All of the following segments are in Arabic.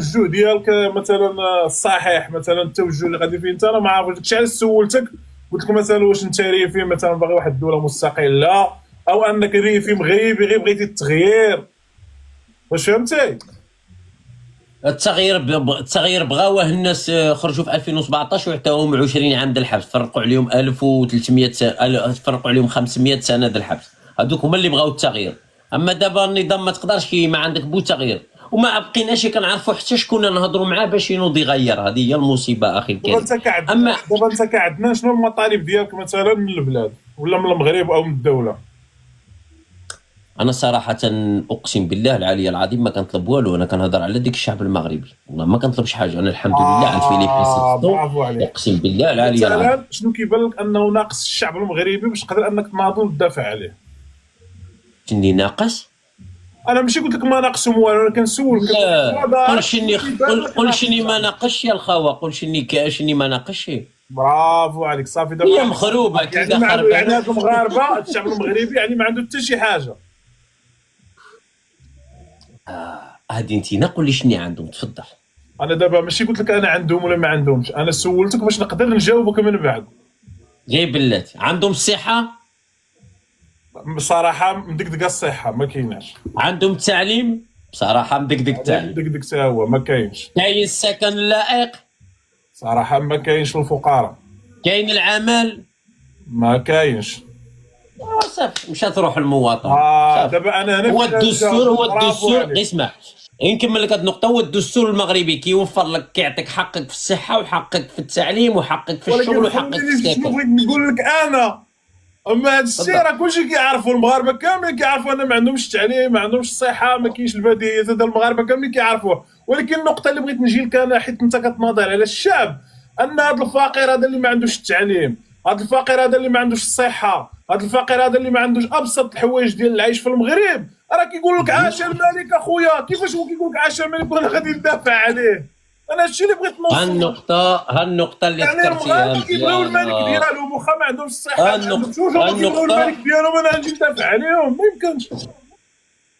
التوجه ديالك مثلا الصحيح، مثلا التوجه اللي غادي فيه انت، انا ما عارفش داكشي علاش سولتك. قلت لك مثلا واش انت ريفي مثلا باغي واحد الدوله مستقله، او انك ريفي مغربي غير بغيتي التغيير، واش فهمتي؟ التغيير بغاوه الناس، خرجوا في 2017 وعطاوهم 20 عام ديال الحبس، فرقوا عليهم 1300 سنه، فرقوا عليهم 500 سنه ديال الحبس. هذوك هما اللي بغاو التغيير. اما دابا النظام ما تقدرش ما عندك بو تغيير، وما بقيناش كنعرفوا حتى شكون نهضروا معاه باش ينوض يغير. هذه هي المصيبه اخي الكريم. اما دابا انت كعدنا شنو المطالب ديالك مثلا من البلاد ولا من المغرب او من الدوله؟ انا صراحه اقسم بالله العلي العظيم ما كنطلب والو، انا كنهضر على ديك الشعب المغربي، والله ما كنطلبش حاجه. انا الحمد لله عن فيليب برافو عليك. اقسم بالله العلي العظيم. مثلا شنو كيبان لك انه ناقص الشعب المغربي باش تقدر انك تناضل وتدافع عليه؟ شني ناقص؟ انا ماشي قلت لك ما ناقصهم والو، انا كنسولك. لا قول شني ما ناقصش يا الخوا، قول شني ما ناقصش. برافو عليك، صافي دابا هي مخروبه كي يعني هاد المغاربه، الشعب المغربي يعني ما عنده حتى شي حاجه. هادي انت قول لي شني عندهم، تفضل. انا دابا ماشي قلت لك انا عندهم ولا ما عندهمش، انا سولتك باش نقدر نجاوبك من بعد. جاي بلات عندهم الصحه؟ بصراحه مدقدقه الصحه ما كايناش. عندهم التعليم؟ بصراحه مدقدق التعليم. مدقدق حتى هو ما كاينش. كاين السكن اللائق؟ صراحه ما كاينش للفقراء. كاين العمل؟ ما كاينش. صافي مشات روح المواطن. دابا انا هنا هو الدستور اسمع نكمل لك هاد النقطه. هو الدستور المغربي كيوفر لك، كيعطيك حقك في الصحه وحقك في التعليم وحقك في الشغل وحقك في السكن. بغيت نقول لك انا، اما هاد الشيء راه كلشي كيعرفوا، المغاربه كاملين كيعرفوا ان ما عندهمش التعليم، ما عندهمش الصحه، ما كاينش البديهيات، هذا المغاربه كاملين كيعرفوه. ولكن النقطه اللي بغيت نجي لك انا، حيت انت كتناضل على الشعب، ان هذا الفقير هذا اللي ما عندوش التعليم، هذا الفقير هذا اللي ما عندوش الصحه، هذا الفقير هذا اللي ما عندوش ابسط الحوايج ديال العيش في المغرب، راه كيقول لك عاش الملك اخويا. كيفاش هو كيقول لك عاش الملك وانا غادي ندافع عليه؟ انا هادشي اللي بغيت نوصل. هالنقطة اللي يعني ذكرتيها المغاربه كيبغيو الملك ديالهم واخا ما عندهمش الصحه، كيبغيو الملك ديالهم، انا غنجي ندافع عليهم؟ ما يمكنش.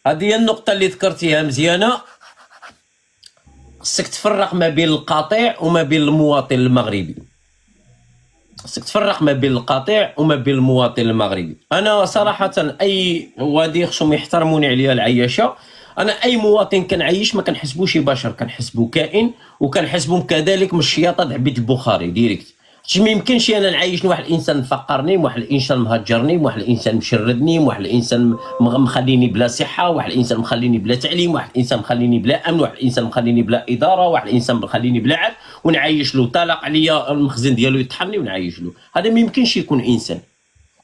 هذه هي النقطة اللي ذكرتيها مزيانة. خصك تفرق ما بين القاطع وما بين المواطن المغربي. خصك تفرق ما بين القاطع وما بين المواطن المغربي. انا صراحة اي وادي خصهم يحترموني عليها العياشة. انا اي مواطن كنعيش ما كنحسبوش بشر، كنحسبو كائن، وكنحسبهم كذلك من الشياطه د عبيد البخاري ديريكت. ما يمكنش انا نعيش واحد الانسان مفقرني، واحد الانسان مهجرني، واحد الانسان مشردني، واحد الانسان مخليني بلا صحه، واحد الانسان مخليني بلا تعليم، واحد الانسان مخليني بلا امن، واحد الانسان مخليني بلا اداره، واحد الانسان مخليني بلا عد، ونعيش له طلق عليا المخزن ديالو يطحني ونعيش له. هذا ما يمكنش يكون انسان.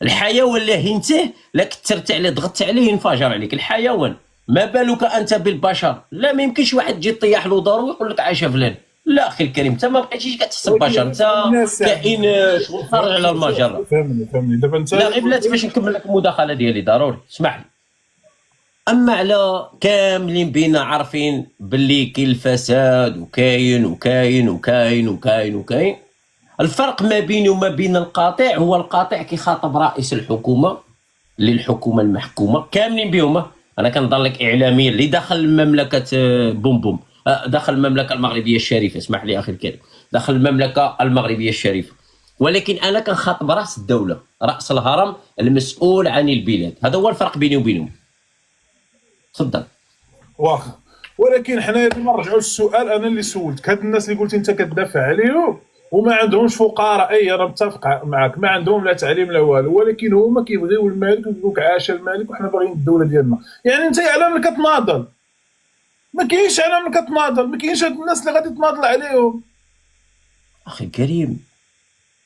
الحيوان لا هنته لا كثرت عليه ضغطت عليه ينفجر عليك الحيوان، ما بالك انت بالبشر؟ لا ما يمكنش واحد تجي طيح له دار ويقول لك عاش فلان. لا اخي الكريم، انت ما بقيتيش كتحسب بشر، انت كائن خارج على المجره. فهمني دابا انت. لا غير بلاتي باش نكمل لك المداخله ديالي ضروري اسمح لي. اما على كاملين بينا عارفين باللي كاين الفساد وكاين وكاين وكاين وكاين وكاين. الفرق ما بيني وما بين القاطع هو القاطع كيخاطب رئيس الحكومه للحكومه المحكومه كاملين بهم. انا كنظن لك اعلاميا اللي داخل مملكه بوم بوم، داخل المملكه المغربيه الشريفه، اسمح لي اخي الكريم، داخل المملكه المغربيه الشريفه. ولكن انا كنخاطب راس الدوله، راس الهرم المسؤول عن البلاد. هذا هو الفرق بيني وبينهم. تفضل. واخا، ولكن حنا ديما نرجعوا للسؤال انا اللي سولتك. هاد الناس اللي قلت انت كتدافع عليهم وما عندهمش فقراء، اي انا متفق معك، ما عندهم لا تعليم لا والو، ولكن هما كيبغيو الملك ويقول لك عاش الملك وحنا باغيين الدوله ديالنا. يعني انت على من كتناضل؟ ما كاينش على من كتناضل، ما كاينش هاد الناس اللي غادي تناضل عليهم. اخي كريم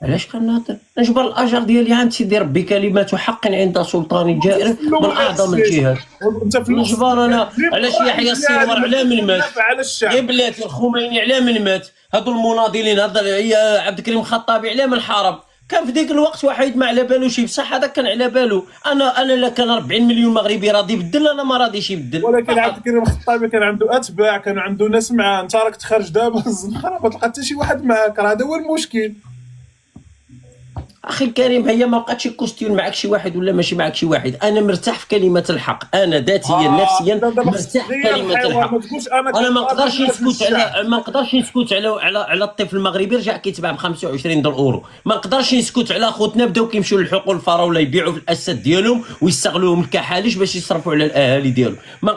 علاش كناضل؟ نجبر الاجر ديالي عند سيدي ربي، كلمات حق عند سلطان جائر من اعظم الجهات. نجبر انا. علاش يحيى السنوار على من مات؟ غير بلاتي الخميني على من مات؟ هادو المناضلين، هذا عبد الكريم الخطابي على من حارب؟ كان في ذيك الوقت واحد ما على بالوش، بصح هذاك كان على بالو. انا لا كان 40 مليون مغربي راضي يبدل، انا ما راضيش يبدل. ولكن عبد الكريم الخطابي كان عنده اتباع، كان عنده ناس معاه. انت راك تخرج دابا الزنقه ما تلقى حتى شي واحد معاك، راه هذا هو المشكل. اخي الكريم، هي ما بقاتش كوستيون معك شي واحد ولا ماشي معك شي واحد. انا مرتاح في كلمه الحق، انا ذاتيا نفسيا دابا خصك مرتاح في تغير كلمه الحوار، الحق. ما تقولش انا انا ما كنقاتل نقدرش من اجل نسكت الشعب. على، ما نقدرش نسكت على الطفل المغربي رجع كيتباع ب 25 دولار اورو. ما نقدرش نسكت على خوتنا بداو كيمشيو للحقول الفراوله يبيعوا في الاسد ديالهم ويستغلوهم كحاليش باش يصرفوا على الاهالي ديالهم. ما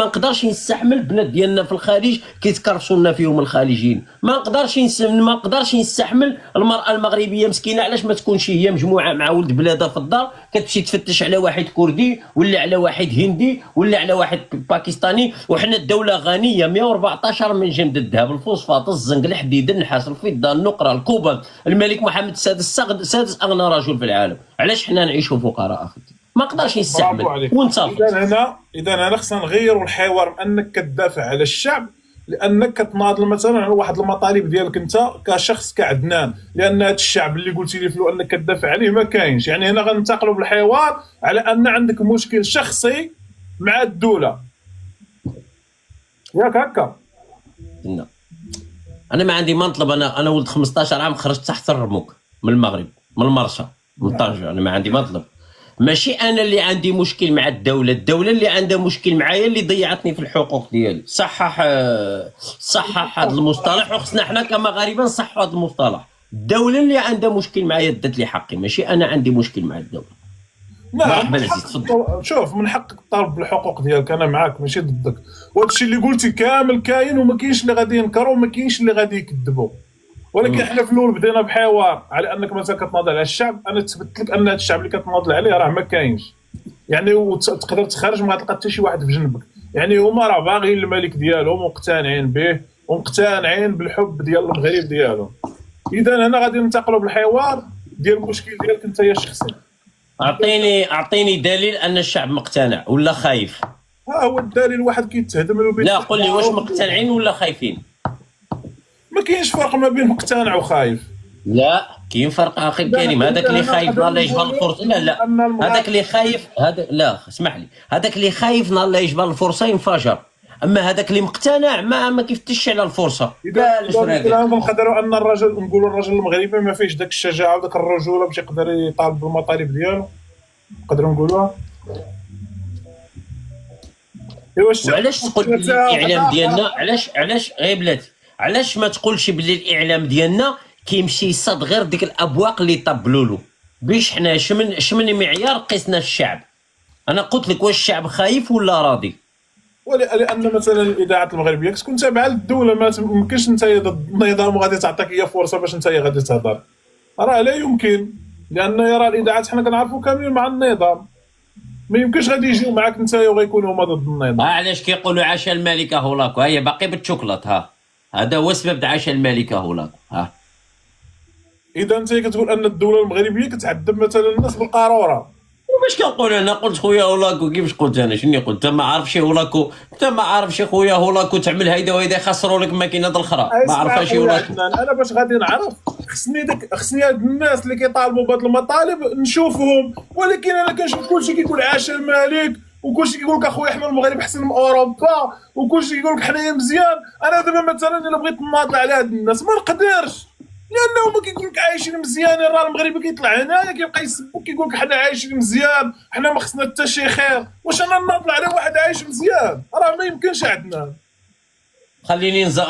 نقدرش نستحمل بنات ديالنا في الخارج كيتكرفصوا لنا فيهم الخارجيين. ما نقدرش نستحمل المراه المغربيه مسكينه علاش ما تكونش هي مجموعه مع ولد بلادها في الدار كتمشي تفتش على واحد كردي ولا على واحد هندي ولا على واحد باكستاني. وحنا الدوله غنيه 114 من جمد الذهب، الفوسفات، الزنق، الحديد، النحاس، الفضه، النقره، الكوبالت. الملك محمد السادس سادس اغنى رجل في العالم. علاش حنا نعيشوا فقراء اخي؟ ما نقدرش نستحمل. برافو عليك. وانت اذا هنا خصنا نغيروا الحوار، انك كتدافع على الشعب لانك كتناضل مثلا على واحد المطالب ديالك انت كشخص كعدنان، لان هذا الشعب اللي قلتي لي فيه انك كتدافع عليه ما كاينش. يعني هنا غننتقلوا بالحوار على ان عندك مشكل شخصي مع الدوله، ياك هكا؟ لا. انا ما عندي ما نطلب. انا ولد 15 عام خرجت تحت الرموك من المغرب، من المرشا، من طنجة. انا ما عندي ما نطلب. ماشي انا اللي عندي مشكل مع الدوله اللي عندها مشكل معايا، اللي ضيعتني في الحقوق ديالي. صحح هذا المصطلح، وخصنا حنا كمغاربه نصحوا هذا المصطلح. الدوله اللي عندها مشكل معايا دات لي حقي، ماشي انا عندي مشكل مع الدوله. نعم، مرحبا عزيز، تفضل. شوف، من حقك تطالب بالحقوق ديالك، انا معاك ماشي ضدك. وهذا الشيء اللي قلتي كامل كاين، وما كاينش اللي غادي ينكروا وما كاينش اللي غادي يكذبوا. ولكن احنا في الاول بدينا بحوار على انك مثلا كتناضل على الشعب. انا تثبت لك ان هذا الشعب اللي كتناضل عليه راه ما كاينش. يعني وتقدر تخرج ما غتلقى حتى شي واحد في جنبك. يعني هما راه باغيين الملك ديالهم ومقتنعين به ومقتنعين بالحب ديال المغرب ديالهم. اذا هنا غادي ننتقلوا بالحوار ديال المشكل ديالك انت يا شخصي. اعطيني دليل ان الشعب مقتنع ولا خايف. ها هو الدليل، واحد كيتهدم له بيت. لا، قل لي واش مقتنعين ولا خايفين؟ ما كاينش فرق ما بين مقتنع وخايف. لا، كاين فرق اخي الكريم. هذاك اللي خايف نهار لا يجبر الفرصه، لا هذاك اللي خايف، هذا لا اسمح لي، هذاك اللي خايف نهار لا يجبر الفرصه ينفجر. اما هذاك اللي مقتنع ما كيفتش على الفرصه. اذا نقدروا ان الرجل، نقولوا الرجل المغربي ما فيش داك الشجاعه وداك الرجوله باش يقدر يطالب بالمطالب ديالو، نقدروا نقولوها. وعلاش تقول الاعلام ديالنا، علاش غير بلاتي، علاش ما تقولش بلي الاعلام ديالنا كيمشي يصاد غير ديك الابواق اللي طبلوا له؟ باش حنا شمن معيار قسنا الشعب؟ انا قلت لك واش الشعب خايف ولا راضي؟ لان مثلا الاذاعات المغربيه كتكون تابعه للدوله، ما يمكنش انت ضد النظام وغادي تعطيك هي فرصه باش انت غادي تهضر. راه لا يمكن، لان يرى الاذاعات حنا كنعرفوا كاملين مع النظام، ما يمكنش غادي يجيو معاك انت وغيكونوا هما ضد النظام. علاش كيقولوا عاش الملكه هولاكو؟ هي باقي بالشوكولات. هذا هو سبب عاش الملكه هولاكو. اذا انت كتقول ان الدوله المغربيه كتعذب مثلا الناس بالقاروره. واش كنقول انا؟ قلت خويا هولاكو. كيفاش قلت انا؟ شنو قلت؟ انت ما عارفش هولاكو، انت ما عارفش خويا هولاكو تعمل هيدا وهيدا يخسروا لك الماكينه الاخرى. ما عرفهاش هولاكو. انا باش غادي نعرف خصني هاد الناس اللي كيطالبوا بهاد المطالب نشوفهم. ولكن انا كنشوف كلشي كيقول عاش الملك، وكلشي كيقول لك اخويا حنا المغرب احسن من اوروبا، وكلشي كيقول لك حنايا مزيان. انا دابا مثلا الا بغيت نناضل على هاد الناس ما نقدرش، لانه ما كيقول لك عايشين مزيان. راه المغربي كيطلع هنايا كيبقى يسبك كيقول لك حنا عايشين مزيان، حنا ما خصنا حتى شي خير. واش انا ناضل على واحد عايش مزيان؟ راه ما يمكنش عندنا.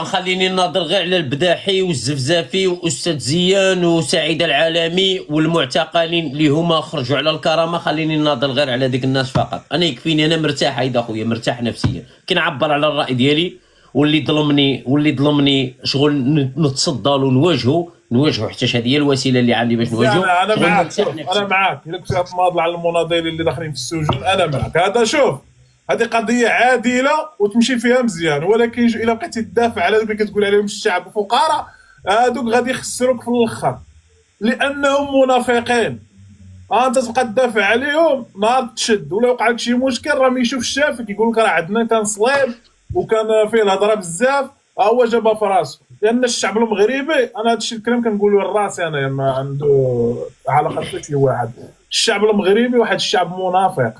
خليني نناظر غير على البداحي والزفزافي واستاذ زيان وسعيد العالمي والمعتقلين اللي هما خرجوا على الكرامه. خليني نناظر غير على ديك الناس فقط. انا يكفيني، انا مرتاح هيدا خويا، مرتاح نفسيا كنعبر على الراي ديالي. واللي ظلمني شغل نتصدى له نواجهه حتى هذه هي الوسيله اللي عندي باش نواجهه. انا معاك الا كنت تناضل على المناضلين اللي داخلين في السجون انا معاك. هذا شوف، هذه قضيه عادله وتمشي فيها مزيان. ولكن الا بقيتي تدافع على دوك اللي كتقول عليهم الشعب فقراء، هذوك غادي يخسروك في الاخر لانهم منافقين. انت تبقى تدافع عليهم نهار تشد ولا وقع لك شي مشكل راه ما يشوفش شافك يقول لك راه عندنا كان صليب وكان فيه الهضره بزاف، هو جابها في راسه. لان الشعب المغربي، انا هذا الشيء الكلام كنقولوا لراسي انا، ما عنده علاقه بشي واحد. الشعب المغربي واحد الشعب منافق،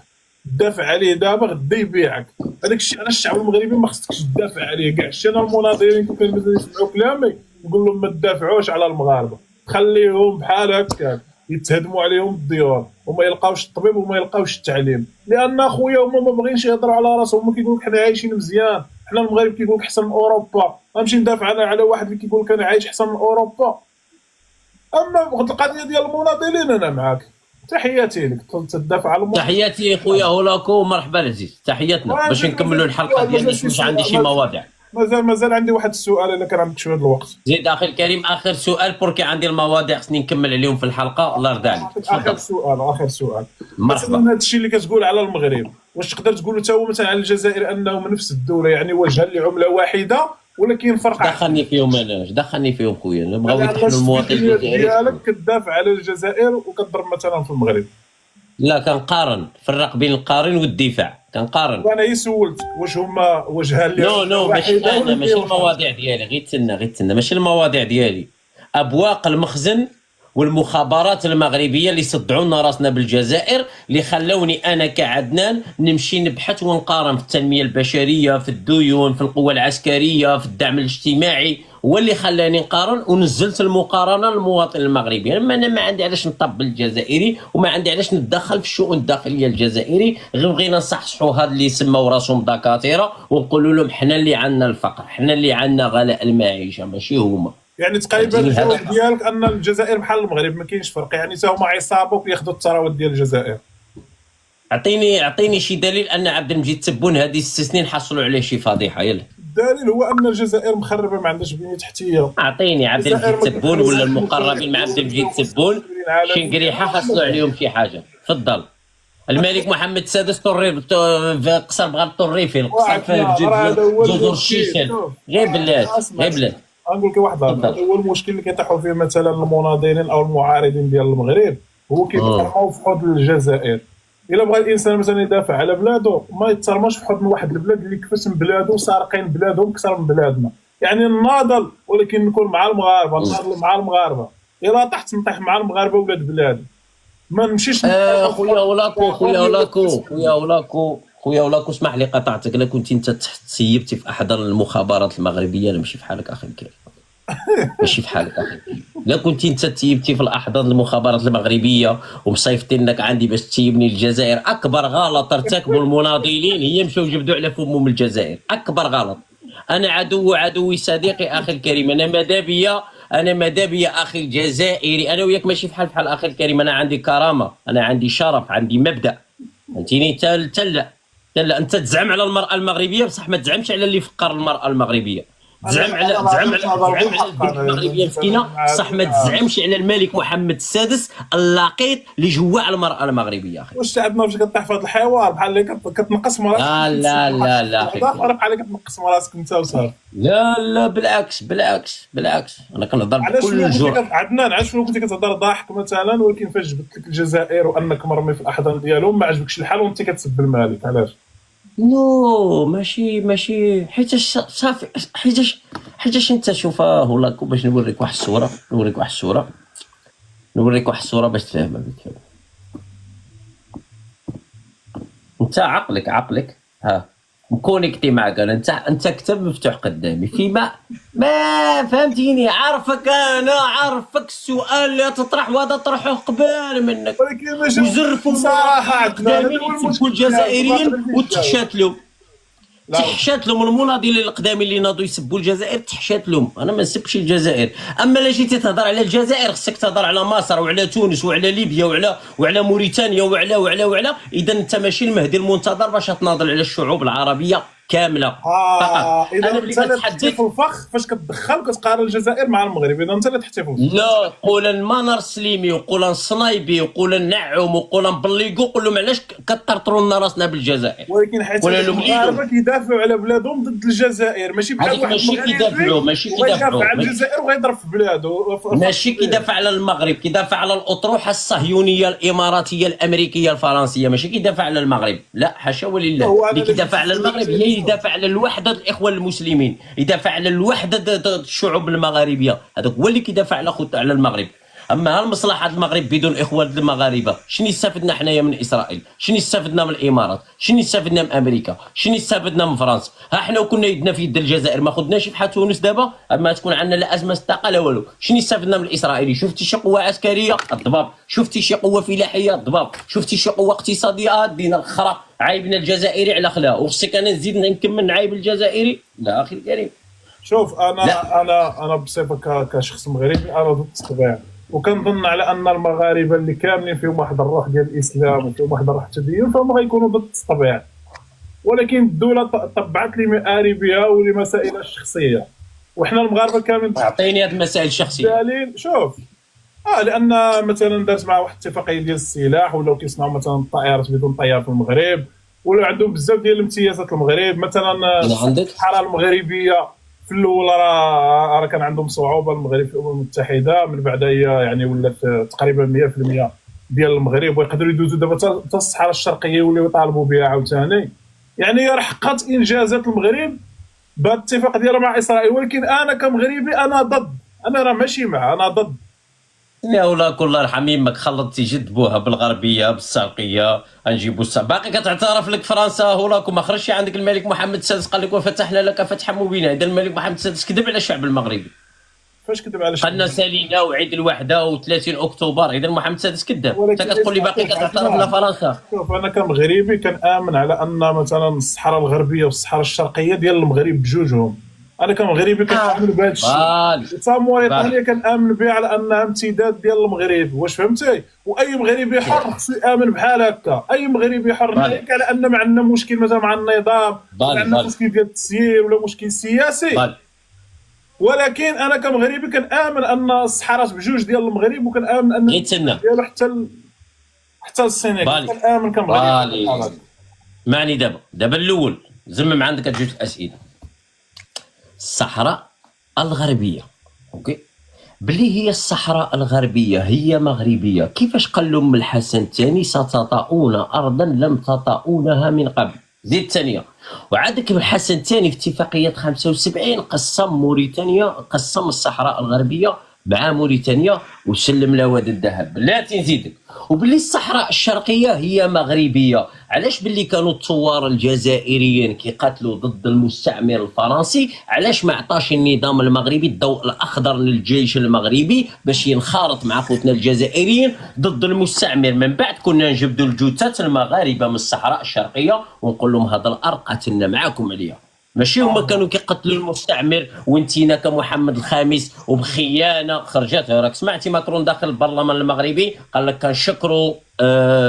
تدافع عليه دابا غدا يبيعك. هذاك الشيء على الشعب المغربي ما خصكش تدافع عليه كاع. شتي انا المناضلين كانوا يسمعوا كلامي نقول لهم ما تدافعوش على المغاربه، خليهم بحال هكاك. يتهدموا عليهم الديار وما يلقاوش الطبيب وما يلقاوش التعليم، لان خويا هما ما باغيينش يهضروا على راسهم. هما كيقول لك حنا عايشين مزيان، حنا المغرب كيقول لك احسن من اوروبا، غنمشي ندافع على واحد اللي كيقول لك انا عايش احسن من اوروبا. اما القضيه ديال المناضلين انا معاك، تحياتي لك تدافع على المناضلين. تحياتي خويا هولاكو، مرحبا العزيز، تحياتنا باش نكملوا الحلقه ديالنا. واش عندي شي مواضيع؟ مازال عندي واحد السؤال الا كان عندك شويه الوقت. زيد اخي الكريم اخر سؤال بوركي عندي المواضيع خصني نكمل عليهم في الحلقه. الله يرضى عليك. اخر سؤال مرحبا. هذا الشيء اللي كتقول على المغرب، واش تقدر تقولوا حتى هو مثلا على الجزائر انهم نفس الدوله، يعني وجها لعمله واحده ولا كاين فرق؟ دخلني فيهم انا، دخلني فيهم خويا، بغاو يطحنوا المواطن الجزائري ديالك كتدافع على الجزائر وكتضرب مثلا في المغرب. لا كنقارن، فرق بين القارن والدفاع، كنقارن. وانا سولتك واش هما وجها نو ماشي انا، ماشي المواضيع ديالي، غير تسنى ماشي المواضيع ديالي. ابواق المخزن والمخابرات المغربيه اللي صدعوا لنا راسنا بالجزائر، اللي خلوني انا كعدنان نمشي نبحث ونقارن في التنميه البشريه، في الديون، في القوه العسكريه، في الدعم الاجتماعي، هو اللي خلاني نقارن ونزلت المقارنه للمواطن المغربي. اما انا ما عندي علاش نطبل الجزائري وما عندي علاش نتدخل في الشؤون الداخليه الجزائري، غير بغينا نصحصحوا هاد اللي سماو راسهم دكاتره ونقولوا لهم حنا اللي عندنا الفقر، حنا اللي عندنا غلاء المعيشه، ماشي هما. يعني تقريبا الجواب ديالك ان الجزائر بحال المغرب ما كاينش فرق، يعني حتى هما عصابه وكياخذوا الثروات ديال الجزائر. اعطيني شي دليل ان عبد المجيد تبون هذه 6 سنين حصلوا عليه شي فضيحه. يلا الدليل هو ان الجزائر مخربه، ما عندهاش بنيه تحتيه. اعطيني عبد المجيد تبون ولا المقربين مع عبد المجيد تبون شي قريحه حصلوا عليهم شي حاجه. تفضل. الملك محمد السادس طري قصر بغا الطريفي، القصر في جزر الشيشان. غير بلاد غنقول لك واحد الهضره. هو المشكل اللي كيطيحوا فيه مثلا المناضلين او المعارضين ديال المغرب، هو كيترموا في حدود الجزائر. الا بغى الانسان مثلا يدافع على بلاده ما يترماش في حضن واحد البلاد اللي كفس من بلاده وسارقين بلادهم اكثر من بلادنا. يعني ناضل ولكن نكون مع المغاربه، ناضل مع المغاربه. الا طحت نطيح مع المغاربه ولاد بلادي، ما نمشيش. خويا ولاكو اسمح لي قطعتك. الا كنت انت تسيبتي في احضان المخابرات المغربيه انا ماشي في حالك اخي الكريم، ماشي في حالك اخي. لا كنت انت تسيبتي في الاحضان المخابرات المغربيه ومصيفطي انك عندي باش تسيبني الجزائر، اكبر غلط ارتكبوا المناضلين هي مشاو جبدوا على فمهم الجزائر. اكبر غلط. انا عدوي صديقي اخي الكريم. انا ماذا بيا اخي الجزائري. انا وياك ماشي بحال اخي الكريم. انا عندي كرامه، انا عندي شرف، عندي مبدا. فهمتيني؟ تلا انت تزعم على المراه المغربيه بصح ما تزعمش على اللي فقر المراه المغربيه. تزعم على البنت المغربيه مسكينه صح، ما تزعمش على الملك محمد السادس اللقيط اللي جوا على المراه المغربيه اخي. واش عندنا واش كطيح في هذا الحوار بحال اللي كتنقص مراسك؟ لا اخي فرق عليك تنقص مراسك انت وصافي. لا بالعكس انا كنهضر بكل الجرأة. عدنان علاش كنتي كتهضر ضاحك مثلا، ولكن فاش جبت لك الجزائر وانك مرمي في الاحضان ديالهم ما عجبكش الحال وانت كتسب الملك؟ علاش؟ نو ماشي حيتاش صافي، حيتاش انت شوفها هولاكو باش نوريك واحد الصوره باش تفهمها بك. انت عقلك ها مكونيكتي معك. انت كتاب مفتوح قدامي فيما ما فهمتيني. عارفك السؤال اللي تطرح وهذا طرحه قبل منك، ولكن ماشي وزرفوا صراحه تسبوا الجزائريين تحشات لهم المناضلين القدامى اللي ناضوا يسبوا الجزائر، تحشات لهم. انا ما نسبش الجزائر. اما لا جيتي تهضر على الجزائر خصك تهضر على مصر وعلى تونس وعلى ليبيا وعلى موريتانيا وعلى اذا انت ماشي المهدي المنتظر باش تناضل على الشعوب العربيه كامله فقط. انا اللي كتحدث في الفخ فاش كتدخل وكتقارن الجزائر مع المغرب، اذا انت اللي تحتي في الفخ. لا قول منار سليمي وقول صنايبي وقول نعوم وقول بليقو، قول لهم علاش كطرطروا لنا راسنا بالجزائر. ولكن حيت المغاربه كيدافعوا على بلادهم ضد الجزائر، ماشي بحال واحد ماشي كيدافعوا على الجزائر وغيضرب في بلاده. ماشي كيدافع على المغرب، كيدافع على الاطروحه الصهيونيه الاماراتيه الامريكيه الفرنسيه، ماشي كيدافع على المغرب. لا حاشا ولله. اللي كيدافع على المغرب هي يدافع على الوحده الاخوه المسلمين، يدافع على الوحده الشعوب المغاربيه. هذاك هو اللي كيدافع على المغرب. اما هل مصلحه المغرب بدون اخوان المغاربه؟ شنو استفدنا حنايا من اسرائيل؟ شنو استفدنا من الامارات؟ شنو استفدنا من امريكا؟ شنو استفدنا من فرنسا؟ ها حنا كنا يدنا في يد الجزائر ما خدناش بحال تونس دابا، اما تكون عندنا لا ازمه الطاقه لا والو. شنو استفدنا من الاسرائيلي؟ شفتي شي قوه عسكريه؟ الضباب. شفتي شي قوه فلاحيه؟ الضباب. شفتي شي قوه اقتصاديه؟ دينا الخرا. عايبنا الجزائري على خلاه، وخصك انا نزيد نكمل نعايب الجزائري؟ لا اخي الكريم. شوف انا لا. انا بصفه كشخص مغربي انا ضد التطبيع، وكنظن على ان المغاربه اللي كاملين فيهم واحد الروح ديال الاسلام وفيهم واحد الروح التدين فهم غيكونوا ضد التطبيع، ولكن الدوله طبعت لمآربها ولمسائلها الشخصيه، وحنا المغاربه كاملين اعطيني هذه المسائل الشخصيه. دليل. شوف لان مثلا دارت مع واحد الاتفاقيه ديال السلاح، ولاو كيصنعوا مثلا الطائرات بدون طيار في المغرب، ولا عندهم بزاف ديال الامتيازات المغرب. مثلا الصحراء المغربيه في الاول راه كان عندهم صعوبه المغرب في الامم المتحده، من بعد هي يعني ولات تقريبا 100% ديال المغرب، ويقدروا يدوزوا دابا حتى الصحراء الشرقيه ولاو يطالبوا بها عاوتاني. يعني راه حققت انجازات المغرب بهذا الاتفاق ديالها مع اسرائيل، ولكن انا كمغربي انا ضد، انا راه ماشي مع، انا ضد. يا ولاك الله يرحم يمك خلطتي جد بوها بالغربيه بالشرقيه نجيبوا باقي كتعترف لك فرنسا هولاك وما خرجش عندك الملك محمد السادس قال لك وفتحنا لك فتحا مبينا. اذا الملك محمد السادس كذب على الشعب المغربي. فاش كذب على الشعب؟ قالنا سالينا وعيد الوحده و30 اكتوبر. اذا محمد السادس كذاب. انت كتقول لي باقي كتعترف لفرنسا. شوف انا كمغربي كنامن على ان مثلا الصحراء الغربيه والصحراء الشرقيه ديال المغرب بجوجهم. انا كمغربي كنامن بهذا الشيء، حتى موريتانيا كنامن بها على انها امتداد ديال المغرب. واش فهمتي؟ واي مغربي حر خصو يامن بحال هكا، اي مغربي حر ناهيك على ان ما عندنا مشكل مثلا مع النظام، ما عندنا مشكل ديال التسيير ولا مشكل سياسي. ولكن انا كمغربي كنامن ان الصحراء بجوج ديال المغرب، وكنامن ان ديالو حتى السنغال كنامن كمغربي. معني دابا الاول زمم عندك جوج الاسئله. الصحراء الغربيه اوكي بلي هي الصحراء الغربيه هي مغربيه، كيفاش قال لهم الحسن الثاني ستطؤون ارضا لم تطؤونها من قبل؟ زيد الثانيه. وعندك الحسن الثاني في اتفاقيه 75 قسم موريتانيا، قسم الصحراء الغربيه مع موريتانيا وسلم لها واد الذهب. لا تنزيدك. وباللي الصحراء الشرقيه هي مغربيه. علاش باللي كانوا الثوار الجزائريين كيقاتلوا ضد المستعمر الفرنسي، علاش ما عطاش النظام المغربي الضوء الاخضر للجيش المغربي باش ينخرط مع خوتنا الجزائريين ضد المستعمر؟ من بعد كنا نجبدوا الجثث المغاربه من الصحراء الشرقيه ونقول لهم هذا الارض قاتلنا معاكم عليها، ماشي هما كانوا كيقتلوا المستعمر. وانتينا كمحمد الخامس وبخيانه خرجت. راك سمعتي ماكرون داخل البرلمان المغربي قال لك كنشكروا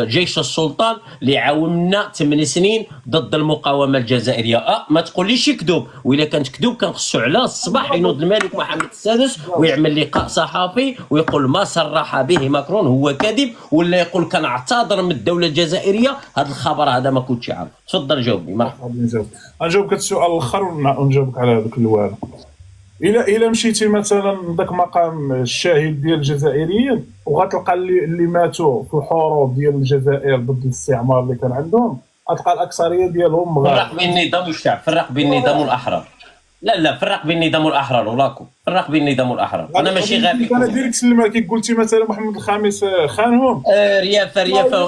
جيش السلطان اللي عاوننا 8 سنين ضد المقاومه الجزائريه. ما تقوليش كذوب، واذا كانت كذوب كان خصو على الصباح ينوض الملك محمد السادس ويعمل لقاء صحفي ويقول ما صرح به ماكرون هو كذب، ولا يقول كان اعتذر من الدوله الجزائريه. هذا الخبر هذا ما كنتش عارف. تفضل جاوبني. مرحبا. نجاوبك السؤال الاخر ونجاوبك على هذوك الاول. الا مشيتي مثلا لذاك مقام الشاهد ديال الجزائريين وغتلقى اللي ماتوا في الحروب ديال الجزائر ضد الاستعمار اللي كان عندهم، غتلقى الاكثريه ديالهم مغاربه. فرق بين النظام والشعب، فرق بين النظام والاحرار. لا فرق بين النظام والاحرار ولاكو، فرق بين النظام والاحرار. انا ماشي غبي. انا ديريكت سلم عليك قلتي مثلا محمد الخامس خانهم.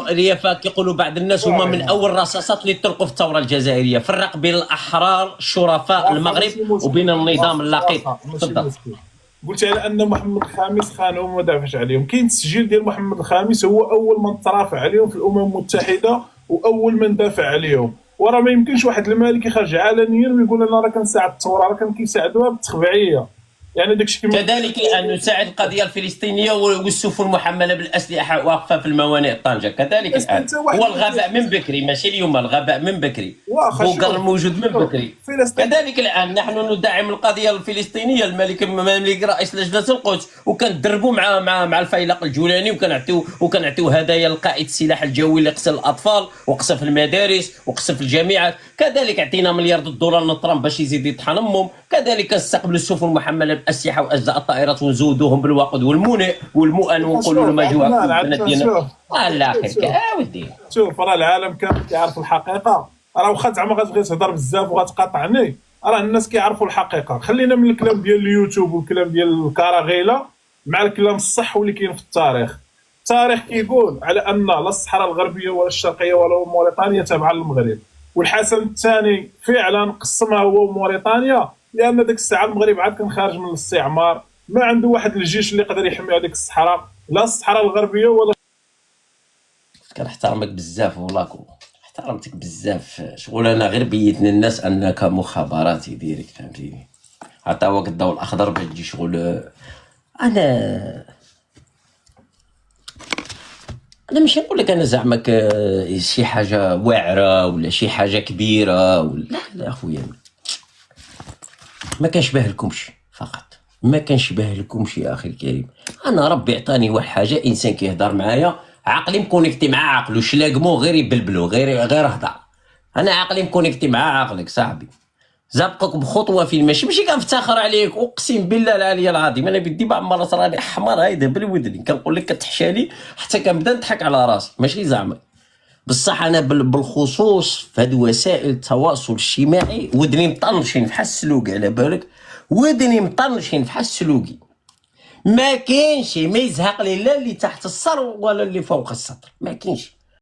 ريافه كيقولوا بعض الناس هما من اول الرصاصات اللي طلقوا في الثوره الجزائريه. فرق بين الاحرار شرفاء المغرب وبين النظام اللقيط. تفضل. قلت على ان محمد الخامس خانهم وما دافعش عليهم. كاين التسجيل ديال محمد الخامس هو اول من ترافع عليهم في الامم المتحده واول من دافع عليهم. وراه ما يمكنش واحد الملك يخرج علنيا ويقول انا راه كنساعد الثوره، راه كان كيساعدوها بالتخبعيه. يعني داكشي كما كذلك الان نساعد القضيه الفلسطينيه والسفن المحمله بالاسلحه واقفه في الموانئ طنجه. كذلك الان هو الغباء من بكري، ماشي اليوم. الغباء من بكري، بوغر موجود من بكري. كذلك الان نحن ندعم القضيه الفلسطينيه. الملك رئيس لجنه القدس وكندربوا مع الفيلق الجولاني وكنعطيو هدايا لقائد السلاح الجوي اللي قصف الاطفال وقصف المدارس وقصف الجامعات. كذلك اعطينا مليار دولار لترامب باش يزيد يطحن امهم. كذلك نستقبل السفن المحمله بالاسلحه واجزاء الطائرات ونزودوهم بالوقود والمؤن ونقولوا لهم اجوا البنات ديالنا. لا خير ودي. شوف راه العالم كامل كيعرف الحقيقه. راه واخا زعما غتبغي تهضر بزاف وغتقاطعني، راه الناس كيعرفوا الحقيقه. خلينا من الكلام ديال اليوتيوب والكلام ديال الكراغيله مع الكلام الصح واللي كاين في التاريخ. التاريخ كيقول على ان لا الصحراء الغربيه ولا الشرقيه ولا موريتانيا تابعه للمغرب، والحسن الثاني فعلا قسمها هو وموريتانيا، لان ديك الساعه المغرب عاد كان خارج من الاستعمار، ما عنده واحد الجيش اللي يقدر يحمي هذيك الصحراء، لا الصحراء الغربيه ولا. كنحترمك بزاف والله، احترمتك بزاف. شغل انا غير بيتني الناس انك مخابراتي ديريكت، فهمتيني؟ عطاوك الضوء الاخضر باش تجي شغل. انا ماشي نقول لك انا زعما شي حاجه واعره ولا شي حاجه كبيره ولا لا اخويا، ما كنشبه لكمش فقط، ما كنشبه لكمش يا اخي الكريم. انا ربي عطاني واحد حاجه، انسان كيهضر معايا عقلي مكونيكتي مع عقلو، شلاقمو غير يبلبلو غير هضر. انا عقلي مكونيكتي مع عقلك صاحبي، سابقك بخطوه في المشي، ماشي كنفتخر عليك اقسم بالله العلي العظيم. انا بدي بعض المرات راني احمر هيدا بالودني، كنقول لك كتحشالي حتى كنبدا نضحك على راسي، ماشي زعما بصح. انا بالخصوص في هذه وسائل التواصل الاجتماعي ودني مطنشين بحال السلوقي، على بالك ودني مطنشين بحال السلوقي. ما كاينش ما يزهق لي لا اللي تحت السطر ولا اللي فوق السطر، ما كاينش.